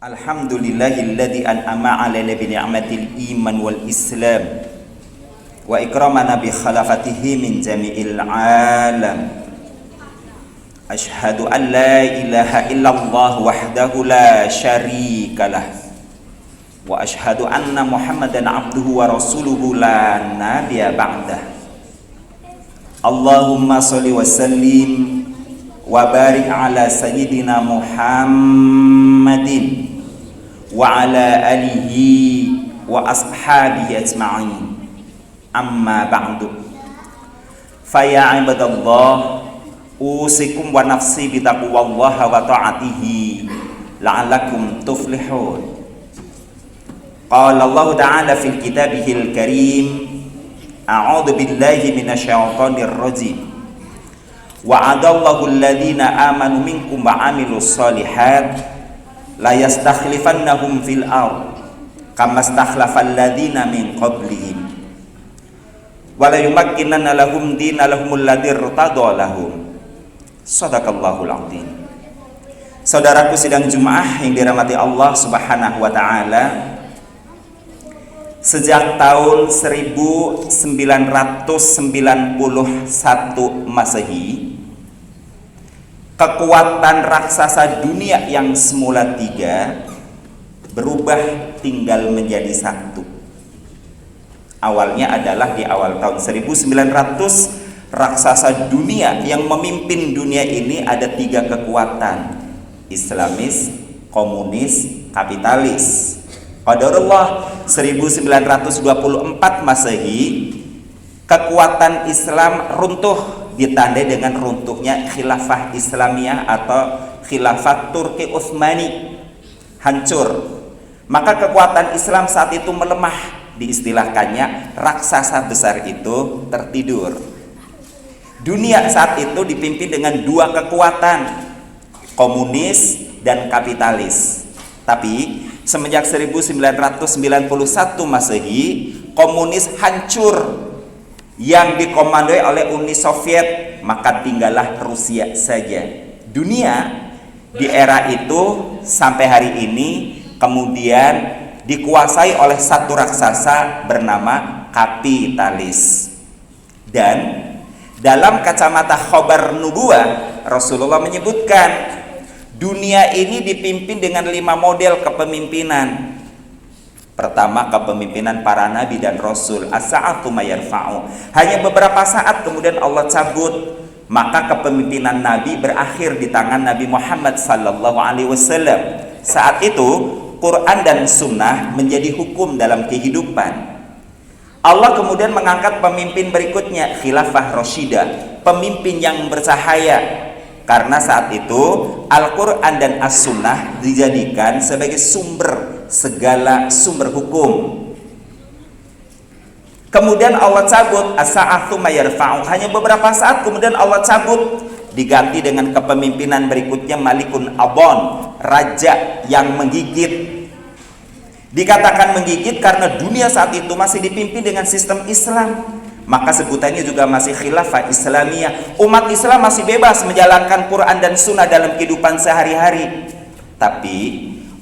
Alhamdulillahilladzi an'ama 'alaina bi ni'matil iman wal islam wa ikramana bi khalafatihi min jami'il alam. Asyhadu an la ilaha illallah wahdahu la syarikalah wa asyhadu anna Muhammadan abduhu wa rasuluhu la nabiyya ba'dah. Allahumma sholli wa sallim wa barik ala sayyidina Muhammadin wa ala alihi wa ashabihi ajma'in. Amma ba'du. Fa ya ibadallah, usikum wa nafsi bi taqwallahi wa ta'atihi la'allakum tuflihun. Qala Allah ta'ala fil kitabihil karim, a'udzu billahi minasyaitonir rajim. Wa'adallahu alladhina amanu minkum wa 'amilus shalihat la yastakhlifannahum fil ard kama stakhlafal ladzina min qablihim wa la yumakkinanna lahum dinahum alladzi irtada lahum. Shadaqallahul azim. Saudaraku sidang Jumat yang dirahmati Allah Subhanahu wa taala, sejak tahun 1991 Masehi, kekuatan raksasa dunia yang semula 3 berubah tinggal menjadi 1. Awalnya adalah di awal tahun 1900, raksasa dunia yang memimpin dunia ini ada 3 kekuatan: Islamis, komunis, kapitalis. Qadarullah 1924 Masehi, kekuatan Islam runtuh, ditandai dengan runtuhnya khilafah Islamiyah atau khilafah Turki Utsmani, hancur. Maka kekuatan Islam saat itu melemah, diistilahkannya raksasa besar itu tertidur. Dunia saat itu dipimpin dengan 2 kekuatan, komunis dan kapitalis. Tapi semenjak 1991 Masehi, komunis hancur yang dikomandoi oleh Uni Soviet, maka tinggallah Rusia saja. Dunia di era itu sampai hari ini kemudian dikuasai oleh satu raksasa bernama kapitalis. Dan dalam kacamata khobar nubuwah, Rasulullah menyebutkan dunia ini dipimpin dengan 5 model kepemimpinan. Pertama, kepemimpinan para nabi dan rasul, as-sa'atu mayarfa'u. Hanya beberapa saat kemudian Allah cabut, maka kepemimpinan nabi berakhir di tangan Nabi Muhammad sallallahu alaihi wasallam. Saat itu Quran dan sunnah menjadi hukum dalam kehidupan. Allah kemudian mengangkat pemimpin berikutnya, khilafah rasyidah, pemimpin yang bercahaya. Karena saat itu Al-Quran dan As-Sunnah dijadikan sebagai segala sumber hukum. Kemudian Allah cabut, as-sa'atu mayarfa'u. Hanya beberapa saat kemudian Allah cabut, diganti dengan kepemimpinan berikutnya, Malikun Abon, raja yang menggigit. Dikatakan menggigit karena dunia saat itu masih dipimpin dengan sistem Islam, maka sebutannya juga masih khilafah Islamiyah. Umat Islam masih bebas menjalankan Quran dan Sunnah dalam kehidupan sehari-hari. Tapi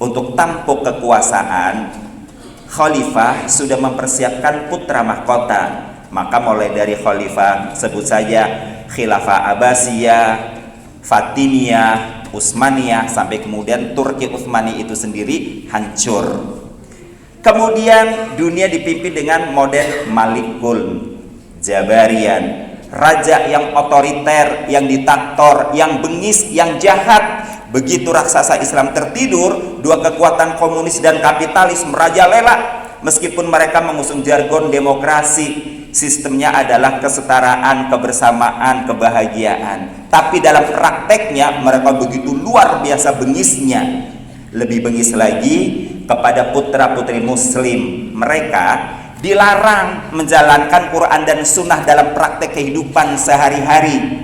untuk tampuk kekuasaan, khalifah sudah mempersiapkan putra mahkota. Maka mulai dari khalifah, sebut saja khilafah Abbasiyah, Fatimiyah, Utsmaniyah, sampai kemudian Turki Utsmani itu sendiri hancur. Kemudian dunia dipimpin dengan model Malikul Jabarian, raja yang otoriter, yang diktator, yang bengis, yang jahat. Begitu raksasa Islam tertidur, 2 kekuatan komunis dan kapitalis merajalela. Meskipun mereka mengusung jargon demokrasi, sistemnya adalah kesetaraan, kebersamaan, kebahagiaan. Tapi dalam prakteknya mereka begitu luar biasa bengisnya. Lebih bengis lagi kepada putra-putri muslim. Mereka dilarang menjalankan Quran dan Sunnah dalam praktek kehidupan sehari-hari.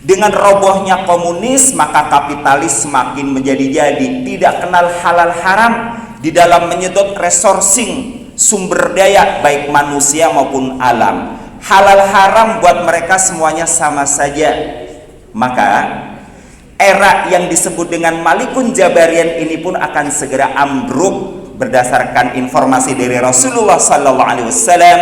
Dengan robohnya komunis, maka kapitalis semakin menjadi-jadi, tidak kenal halal haram di dalam menyedot resourcing sumber daya baik manusia maupun alam. Halal haram buat mereka semuanya sama saja. Maka era yang disebut dengan Malikun Jabarian ini pun akan segera ambruk. Berdasarkan informasi dari Rasulullah Sallallahu Alaihi Wasallam,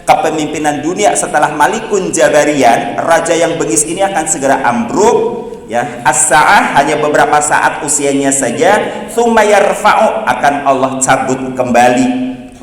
kepemimpinan dunia setelah Malikun Jabarian, raja yang bengis ini akan segera ambruk. Ya, as-sa'ah hanya beberapa saat usianya saja, tsumma yarfa'u akan Allah cabut kembali.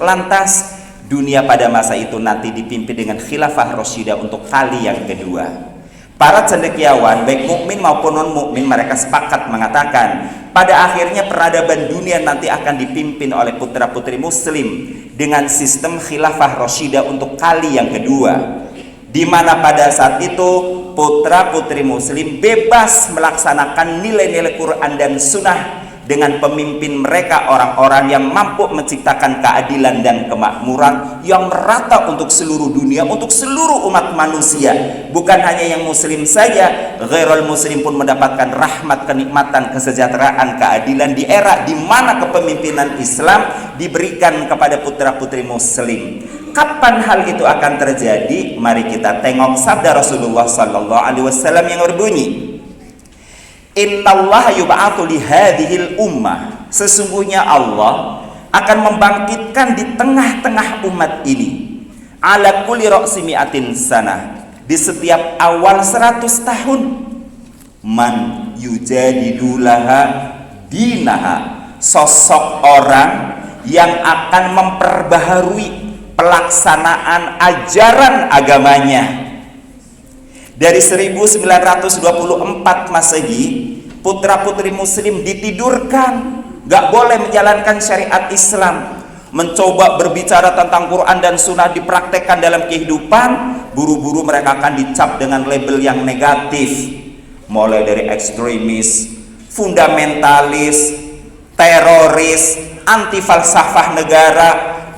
Lantas dunia pada masa itu nanti dipimpin dengan khilafah Rasyidah untuk kali yang kedua. Para cendekiawan baik mukmin maupun non mukmin mereka sepakat mengatakan pada akhirnya peradaban dunia nanti akan dipimpin oleh putra-putri muslim dengan sistem khilafah Rasyidah untuk kali yang kedua, di mana pada saat itu putra-putri muslim bebas melaksanakan nilai-nilai Quran dan Sunnah dengan pemimpin mereka orang-orang yang mampu menciptakan keadilan dan kemakmuran yang merata untuk seluruh dunia, untuk seluruh umat manusia. Bukan hanya yang muslim saja, ghairul muslim pun mendapatkan rahmat, kenikmatan, kesejahteraan, keadilan di era di mana kepemimpinan Islam diberikan kepada putra-putri muslim. Kapan hal itu akan terjadi? Mari kita tengok sabda Rasulullah Sallallahu Alaihi Wasallam yang berbunyi, Innallaha yub'atsu li hadhil ummah. Sesungguhnya Allah akan membangkitkan di tengah-tengah umat ini ala kulli ra'si mi'atin sanah, di setiap awal 100 tahun, man yujadidu laha dinaha, sosok orang yang akan memperbaharui pelaksanaan ajaran agamanya. Dari 1924 Masehi, putra-putri muslim ditidurkan, gak boleh menjalankan syariat Islam, mencoba berbicara tentang Quran dan Sunnah dipraktekkan dalam kehidupan. Buru-buru mereka akan dicap dengan label yang negatif, mulai dari ekstremis, fundamentalis, teroris, anti falsafah negara,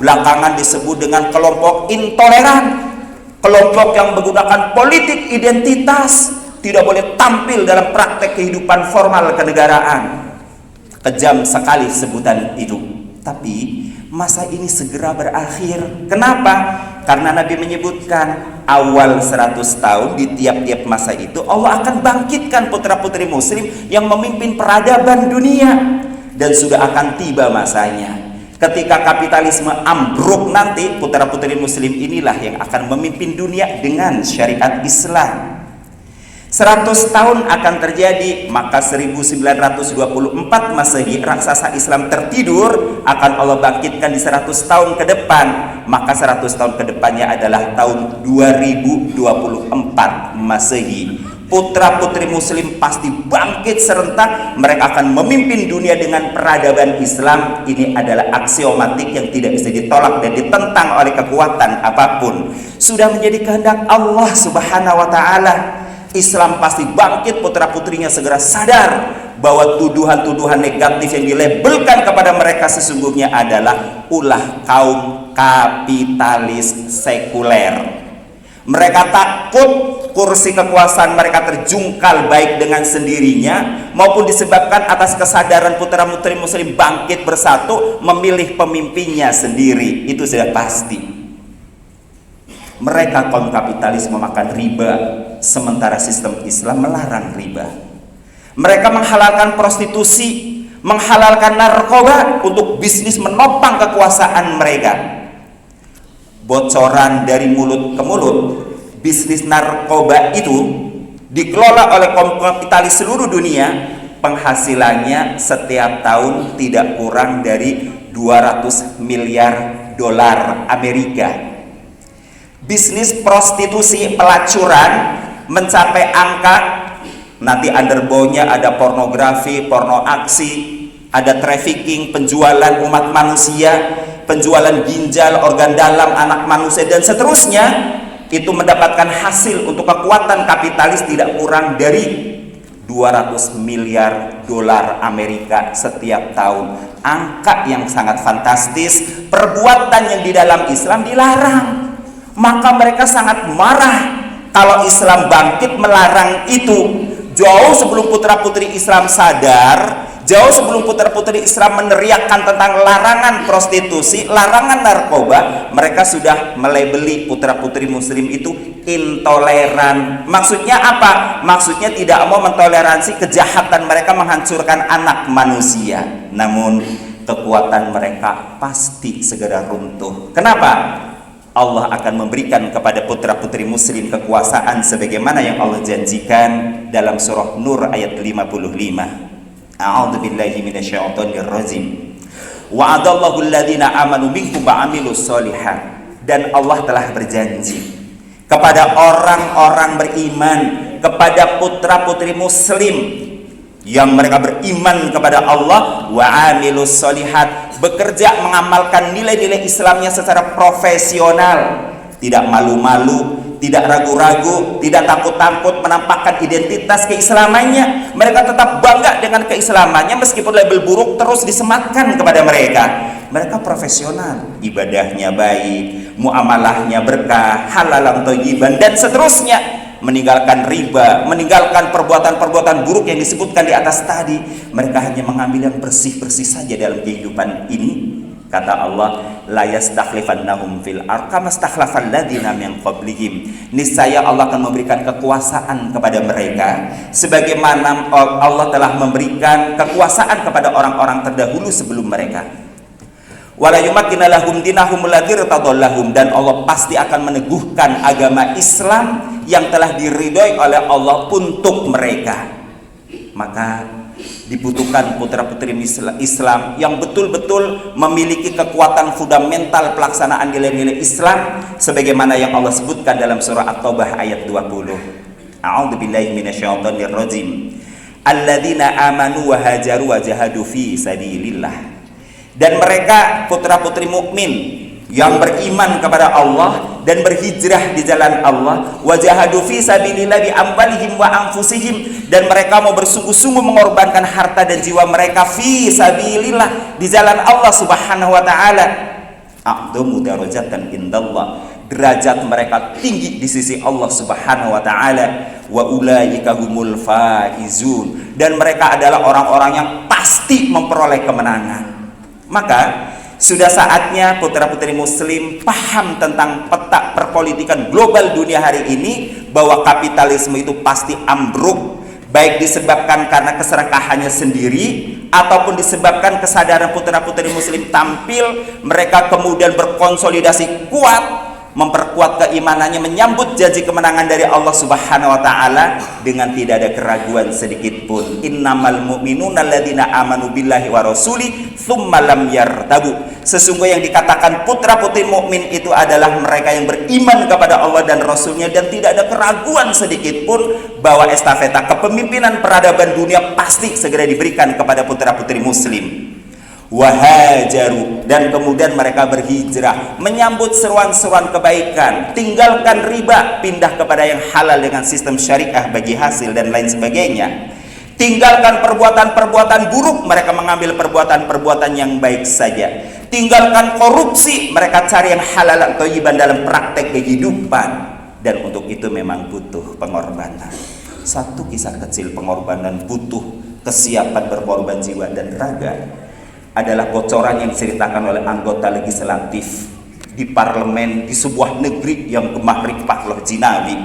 belakangan disebut dengan kelompok intoleran, kelompok yang menggunakan politik identitas, tidak boleh tampil dalam praktek kehidupan formal kenegaraan. Kejam sekali sebutan itu. Tapi masa ini segera berakhir. Kenapa? Karena Nabi menyebutkan awal 100 tahun di tiap-tiap masa itu Allah akan bangkitkan putra-putri muslim yang memimpin peradaban dunia. Dan sudah akan tiba masanya. Ketika kapitalisme ambruk nanti, putra-putri muslim inilah yang akan memimpin dunia dengan syariat Islam. 100 tahun akan terjadi, maka 1924 Masehi raksasa Islam tertidur, akan Allah bangkitkan di 100 tahun ke depan. Maka 100 tahun ke depannya adalah tahun 2024 Masehi. Putra-putri muslim pasti bangkit serentak, mereka akan memimpin dunia dengan peradaban Islam. Ini adalah aksiomatik yang tidak bisa ditolak dan ditentang oleh kekuatan apapun. Sudah menjadi kehendak Allah Subhanahu wa taala. Islam pasti bangkit, putra-putrinya segera sadar bahwa tuduhan-tuduhan negatif yang dilabelkan kepada mereka sesungguhnya adalah ulah kaum kapitalis sekuler. Mereka takut kursi kekuasaan mereka terjungkal baik dengan sendirinya maupun disebabkan atas kesadaran putra-putri muslim bangkit bersatu memilih pemimpinnya sendiri. Itu sudah pasti. Mereka kaum kapitalis memakan riba, sementara sistem Islam melarang riba. Mereka menghalalkan prostitusi, menghalalkan narkoba untuk bisnis menopang kekuasaan mereka. Bocoran dari mulut ke mulut, bisnis narkoba itu dikelola oleh kaum kapitalis seluruh dunia. Penghasilannya setiap tahun tidak kurang dari 200 miliar dolar Amerika. Bisnis prostitusi pelacuran mencapai angka, nanti underbownya ada pornografi, porno aksi, ada trafficking, penjualan umat manusia, penjualan ginjal, organ dalam anak manusia dan seterusnya. Itu mendapatkan hasil untuk kekuatan kapitalis tidak kurang dari 200 miliar dolar Amerika setiap tahun. Angka yang sangat fantastis. Perbuatan yang di dalam Islam dilarang, maka mereka sangat marah kalau Islam bangkit melarang itu. Jauh sebelum putra-putri Islam sadar, Jauh sebelum putra-putri Islam meneriakkan tentang larangan prostitusi, larangan narkoba, mereka sudah melabeli putra-putri muslim itu intoleran. Maksudnya apa? Maksudnya tidak mau mentoleransi kejahatan mereka menghancurkan anak manusia. Namun kekuatan mereka pasti segera runtuh. Kenapa? Allah akan memberikan kepada putra-putri muslim kekuasaan sebagaimana yang Allah janjikan dalam surah Nur ayat 55. A'udzu billahi minasyaitonir rajim. Wa'adallahu alladhina amanu minkum wa 'amilus sholihat. Dan Allah telah berjanji kepada orang-orang beriman, kepada putra-putri muslim yang mereka beriman kepada Allah, wa 'amilus sholihat, bekerja mengamalkan nilai-nilai Islamnya secara profesional, tidak malu-malu, tidak ragu-ragu, tidak takut-takut menampakkan identitas keislamannya. Mereka tetap bangga dengan keislamannya meskipun label buruk terus disematkan kepada mereka. Mereka profesional, ibadahnya baik, muamalahnya berkah, halalan thayyiban dan seterusnya. Meninggalkan riba, meninggalkan perbuatan-perbuatan buruk yang disebutkan di atas tadi. Mereka hanya mengambil yang bersih-bersih saja dalam kehidupan ini. Kata Allah, la yastakhlifannahum fil ardh kama stakhlafal ladzina min qablihim. Niscaya Allah akan memberikan kekuasaan kepada mereka sebagaimana Allah telah memberikan kekuasaan kepada orang-orang terdahulu sebelum mereka. Wala yumakkina lahum dinahum alladzi irtadallahum, dan Allah pasti akan meneguhkan agama Islam yang telah diridhoi oleh Allah untuk mereka. Maka dibutuhkan putra-putri Islam yang betul-betul memiliki kekuatan fundamental pelaksanaan nilai-nilai Islam sebagaimana yang Allah sebutkan dalam surah At-Taubah ayat 20. A'udzu billahi minasyaitonir rajim. Alladzina amanu wa hajaru wa jahadu fi sabilillah. Dan mereka putra-putri mukmin yang beriman kepada Allah dan berhijrah di jalan Allah, wajahadu fi sabilillah bi amwalihim wa anfusihim, dan mereka mau bersungguh-sungguh mengorbankan harta dan jiwa mereka fi sabilillah, di jalan Allah Subhanahu wa taala. A'dhamu darajatan indallah, derajat mereka tinggi di sisi Allah Subhanahu wa taala. Wa ulaika humul faizun, dan mereka adalah orang-orang yang pasti memperoleh kemenangan. Maka sudah saatnya putra-putri muslim paham tentang peta perpolitikan global dunia hari ini, bahwa kapitalisme itu pasti ambruk, baik disebabkan karena keserakahannya sendiri ataupun disebabkan kesadaran putra-putri muslim tampil, mereka kemudian berkonsolidasi kuat, memperkuat keimanannya, menyambut janji kemenangan dari Allah Subhanahu wa taala dengan tidak ada keraguan sedikit pun. Innamal mu'minuna alladzina amanu billahi wa rasuli tsumma lam yartabu. Sesungguhnya yang dikatakan putra-putri mukmin itu adalah mereka yang beriman kepada Allah dan Rasulnya dan tidak ada keraguan sedikit pun bahwa estafeta kepemimpinan peradaban dunia pasti segera diberikan kepada putra-putri muslim. Wahajaru, dan kemudian mereka berhijrah menyambut seruan-seruan kebaikan, tinggalkan riba, pindah kepada yang halal dengan sistem syariah bagi hasil dan lain sebagainya. Tinggalkan perbuatan-perbuatan buruk, mereka mengambil perbuatan-perbuatan yang baik saja. Tinggalkan korupsi, mereka cari yang halal atau thayyiban dalam praktek kehidupan. Dan untuk itu memang butuh pengorbanan. Satu kisah kecil pengorbanan, butuh kesiapan berkorban jiwa dan raga, adalah bocoran yang diceritakan oleh anggota legislatif di parlemen di sebuah negeri yang gemah ripah loh, jinawi.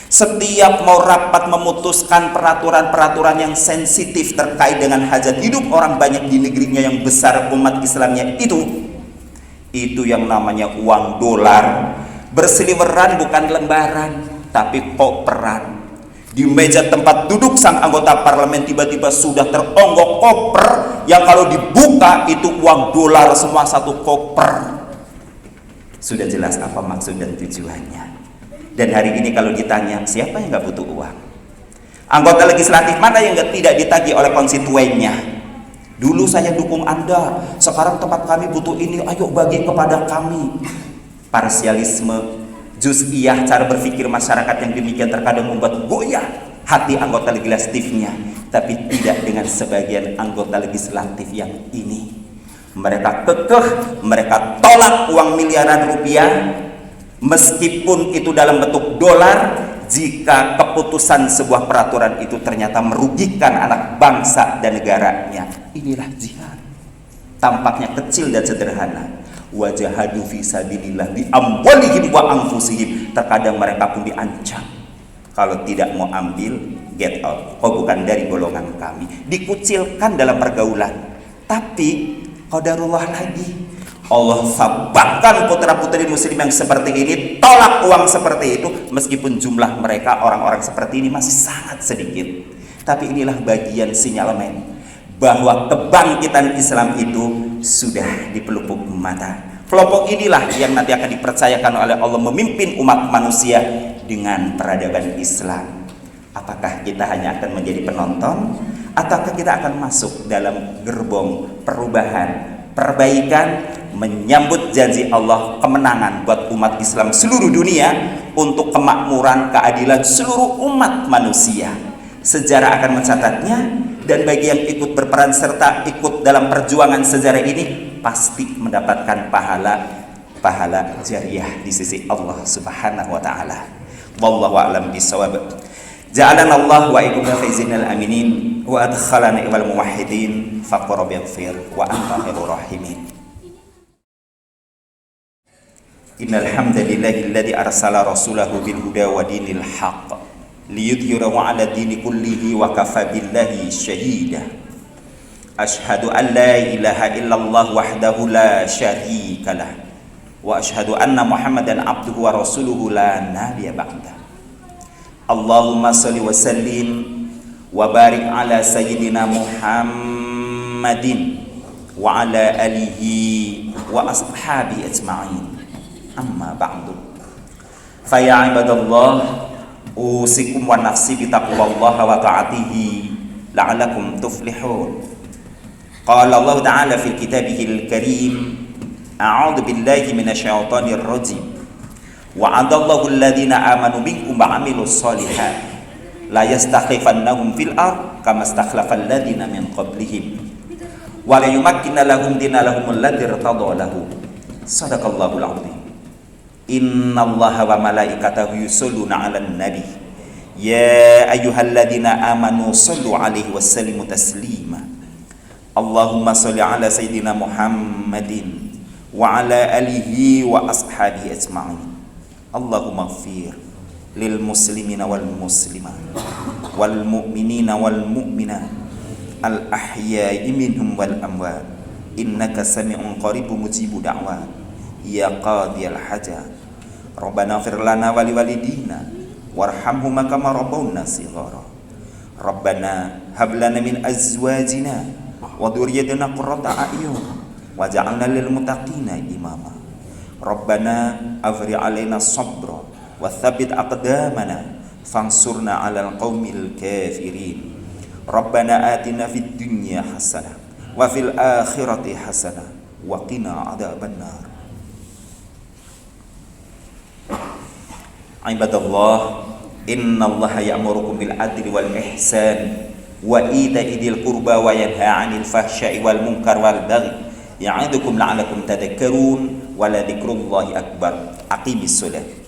Setiap mau rapat memutuskan peraturan-peraturan yang sensitif terkait dengan hajat hidup orang banyak di negerinya yang besar umat Islamnya itu yang namanya uang dolar berseliweran, bukan lembaran tapi koperan. Di meja tempat duduk sang anggota parlemen tiba-tiba sudah teronggok koper yang kalau dibuka itu uang dolar semua, satu koper. Sudah jelas apa maksud dan tujuannya. Dan hari ini kalau ditanya siapa yang nggak butuh uang, anggota legislatif mana yang tidak ditagih oleh konstituennya? Dulu saya dukung Anda, sekarang tempat kami butuh ini, ayo bagi kepada kami. Parsialisme, juz'iyah, cara berpikir masyarakat yang demikian terkadang membuat goyah hati anggota legislatifnya, tapi tidak dengan sebagian anggota legislatif yang ini. Mereka kekeh, mereka tolak uang miliaran rupiah meskipun itu dalam bentuk dolar jika keputusan sebuah peraturan itu ternyata merugikan anak bangsa dan negaranya. Inilah jihad. Tampaknya kecil dan sederhana. Wajahadu fi sabilillah bi amwalihim wa anfusihim. Terkadang mereka pun diancam. Kalau tidak mau ambil, get out. Kau bukan dari golongan kami. Dikucilkan dalam pergaulan. Tapi qadarullah lagi. Allah sabahkan putra-putri muslim yang seperti ini, tolak uang seperti itu, meskipun jumlah mereka orang-orang seperti ini masih sangat sedikit. Tapi inilah bagian sinyalemen bahwa kebangkitan Islam itu sudah di pelupuk mata. Kelompok inilah yang nanti akan dipercayakan oleh Allah memimpin umat manusia dengan peradaban Islam. Apakah kita hanya akan menjadi penonton, ataukah kita akan masuk dalam gerbong perubahan, perbaikan, menyambut janji Allah kemenangan buat umat Islam seluruh dunia untuk kemakmuran, keadilan seluruh umat manusia. Sejarah akan mencatatnya, dan bagi yang ikut berperan serta ikut dalam perjuangan sejarah ini pasti mendapatkan pahala jariah di sisi Allah Subhanahu wa taala. Wallahu a'lam bishawab. Ja'alana Allah wa iyyakum fa'izinal aminin wa adkhalana wal muwahhidin faqra bighfir wa anta khairur rahimin. Innal hamdalillahilladzi arsala rasulahu bil huda wa dinil haqq liyudhhirahu 'ala dini kullihi wa kafa billahi shahida. Ashhadu an la ilaha illallah wahdahu la syarika lah wa ashhadu anna Muhammadan abduhu wa rasuluhu la nabiyya ba'dah. Allahumma shalli wa sallim wa barik ala sayyidina Muhammadin wa ala alihi wa ashabihi ajma'in. Amma ba'du. Fa ya ibadallah, usikum wa nafsi bi taqwallah wa ta'atihi la'allakum tuflihun. Qala Allah ta'ala fil kitabihil karim, a'udzu billahi minasyaitonir rajim. Wa'adallahu alladhina amanu minkum wa 'amilus shalihat la yastakhlifannahum fil ard kama istakhlafal ladzina min qablihim wa la yumakkinna lahum dinahum alladzi irtada lahum. Shadaqallahul 'azim. Innallaha wa malaikatahu yusholluna 'alan nabi ya ayyuhalladzina amanu shallu 'alaihi wa sallimu taslima. Allahumma shalli 'ala sayyidina Muhammadin wa 'ala alihi wa ashabihi ajma'in. Allahumma ighfir lil muslimina wal muslimat wal mu'minina wal mu'minat al ahya'i minhum wal amwat innaka sami'un qaribun mujibu da'wat ya qadiyal hajat. Rabbana ighfir lana wa liwalidina warhamhuma kama rabbawna shighara. Rabbana hab lana min azwajina wa dhurriyyatina qurrata a'yun waj'alna lil muttaqina imama. Rabbana afri 'alaina sabra wa tsabbit aqdamana fansurna 'alal qaumil kafirin. Rabbana atina fid dunya hasanah wa fil akhirati hasanah wa qina adzabannar. Ibadallah, innallaha ya'murukum bil adli wal ihsan wa ita'i dzil qurba wa yanha 'anil fahsya'i wal munkar wal baghi ya'idukum la'allakum tadhakkarun wa la dzikrullahi akbar. Aqimis shalah.